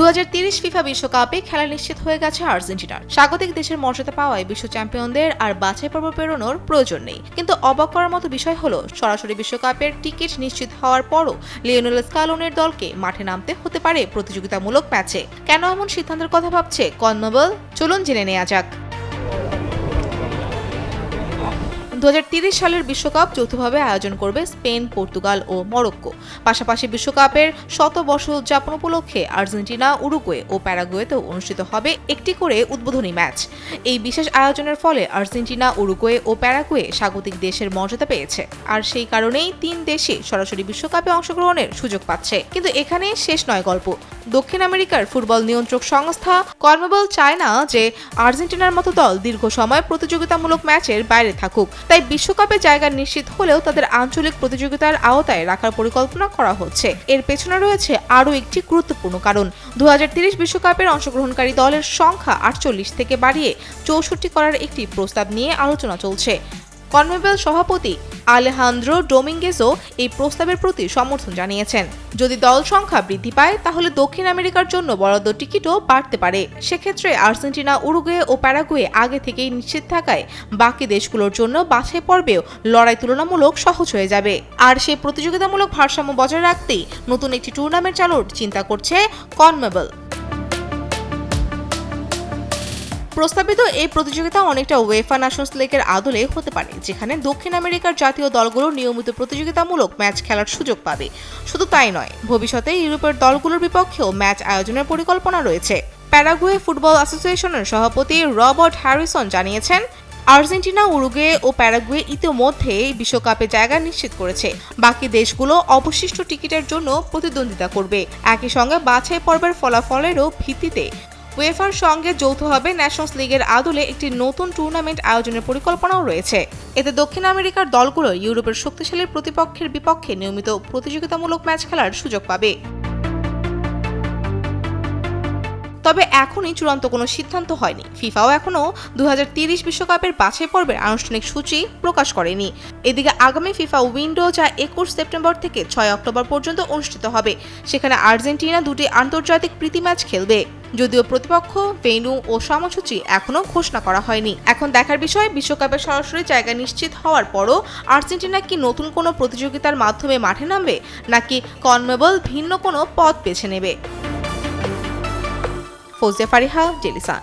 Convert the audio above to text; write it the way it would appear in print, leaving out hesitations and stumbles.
2030 FIFA বিশ্বকাপে খেলা নিশ্চিত হয়ে গেছে আর্জেন্টিনার। স্বাগতিক দেশের মর্যাদা পাওয়ায় বিশ্ব চ্যাম্পিয়নদের আর বাছাই পর্ব পেরোনোর প্রয়োজন নেই। কিন্তু অবাক করার মতো বিষয় হলো, সরাসরি বিশ্বকাপের টিকিট নিশ্চিত হওয়ার পরও লিওনেল স্কালোনির দলকে মাঠে নামতে হতে পারে প্রতিযোগিতামূলক ম্যাচে। কেন এমন সিদ্ধান্তের কথা ভাবছে কনমেবল? চলুন জেনে নেওয়া যাক। 2030 সালের বিশ্বকাপ যৌথভাবে আয়োজন করবে স্পেন, পর্তুগাল ও মরক্কো। পাশাপাশি বিশ্বকাপের শতবর্ষ উদযাপন উপলক্ষে আর্জেন্টিনা, উরুগুয়ে ও প্যারাগুয়েতেও অনুষ্ঠিত হবে একটি করে উদ্বোধনী ম্যাচ। এই বিশেষ আয়োজনের ফলে আর্জেন্টিনা, উরুগুয়ে ও প্যারাগুয়ে স্বাগতিক দেশের মর্যাদা পেয়েছে, আর সেই কারণেই 3 দেশই সরাসরি বিশ্বকাপে অংশগ্রহণের সুযোগ পাচ্ছে। কিন্তু এখানে শেষ নয় গল্প। দক্ষিণ আমেরিকার ফুটবল নিয়ন্ত্রক সংস্থা কনমেবল চায় না যে আর্জেন্টিনার মতো দল দীর্ঘ সময় প্রতিযোগিতামূলক ম্যাচের বাইরে থাকুক। তাই বিশ্বকাপে জায়গা নিশ্চিত হলেও তাদের আঞ্চলিক প্রতিযোগিতার আওতায় রাখার পরিকল্পনা করা হচ্ছে। এর পেছনে রয়েছে আরও একটি গুরুত্বপূর্ণ কারণ। 2030 বিশ্বকাপের অংশগ্রহণকারী দলের সংখ্যা 48 থেকে বাড়িয়ে 64 করার একটি প্রস্তাব নিয়ে আলোচনা চলছে। কনমেবল সভাপতি আলেহান্দ্রো ডোমিঙ্গেজও এই প্রস্তাবের প্রতি সমর্থন জানিয়েছেন। যদি দল সংখ্যা বৃদ্ধি পায়, তাহলে দক্ষিণ আমেরিকার জন্য বরাদ্দ টিকিটও বাড়তে পারে। সেক্ষেত্রে আর্জেন্টিনা, উরুগুয়ে ও প্যারাগুয়ে আগে থেকেই নিশ্চিত থাকায় বাকি দেশগুলোর জন্য বাছাই পর্বেও লড়াই তুলনামূলক সহজ হয়ে যাবে। আর সেই প্রতিযোগিতামূলক ভারসাম্য বজায় রাখতেই নতুন একটি টুর্নামেন্ট চালুর চিন্তা করছে কনমেবল। প্রস্তাবিত এই প্রতিযোগিতা অনেকটা উয়েফা নেশনস লিগের আদলে হতে পারে, যেখানে দক্ষিণ আমেরিকার জাতীয় দলগুলো নিয়মিত প্রতিযোগিতামূলক ম্যাচ খেলার সুযোগ পাবে। শুধু তাই নয়, ভবিষ্যতে ইউরোপের দলগুলোর বিপক্ষেও ম্যাচ আয়োজনের পরিকল্পনা রয়েছে। প্যারাগুয়ে ফুটবল অ্যাসোসিয়েশনের সভাপতি রবার্ট হ্যারিসন জানিয়েছেন, আর্জেন্টিনা, উরুগুয়ে ও প্যারাগুয়ে ইতিমধ্যে বিশ্বকাপে জায়গা নিশ্চিত করেছে। বাকি দেশগুলো অবশিষ্ট টিকিটের জন্য প্রতিদ্বন্দ্বিতা করবে। একই সঙ্গে বাছাই পর্বের ফলাফলেরও ভিত্তিতে উয়েফার সঙ্গে যৌথভাবে নেশনস লিগের আদলে একটি নতুন টুর্নামেন্ট আয়োজনের পরিকল্পনাও রয়েছে। এতে দক্ষিণ আমেরিকার দলগুলো ইউরোপের শক্তিশালী প্রতিপক্ষের বিপক্ষে নিয়মিত প্রতিযোগিতামূলক ম্যাচ খেলার সুযোগ পাবে। তবে এখনই চূড়ান্ত কোনো সিদ্ধান্ত হয়নি। ফিফাও এখনও 2030 বিশ্বকাপের বাছাই পর্বের আনুষ্ঠানিক সূচি প্রকাশ করেনি। এদিকে আগামী ফিফা উইন্ডো, যা 21 সেপ্টেম্বর থেকে 6 অক্টোবর পর্যন্ত অনুষ্ঠিত হবে, সেখানে আর্জেন্টিনা 2টি আন্তর্জাতিক প্রীতি ম্যাচ খেলবে। যদিও প্রতিপক্ষ, ভেন্যু ও সময়সূচি এখনও ঘোষণা করা হয়নি। এখন দেখার বিষয়, বিশ্বকাপে সরাসরি জায়গা নিশ্চিত হওয়ার পরও আর্জেন্টিনা কি নতুন কোনো প্রতিযোগিতার মাধ্যমে মাঠে নামবে, নাকি কনমেবল ভিন্ন কোনো পথ বেছে নেবে। Fouzia Fariha, Daily Sun.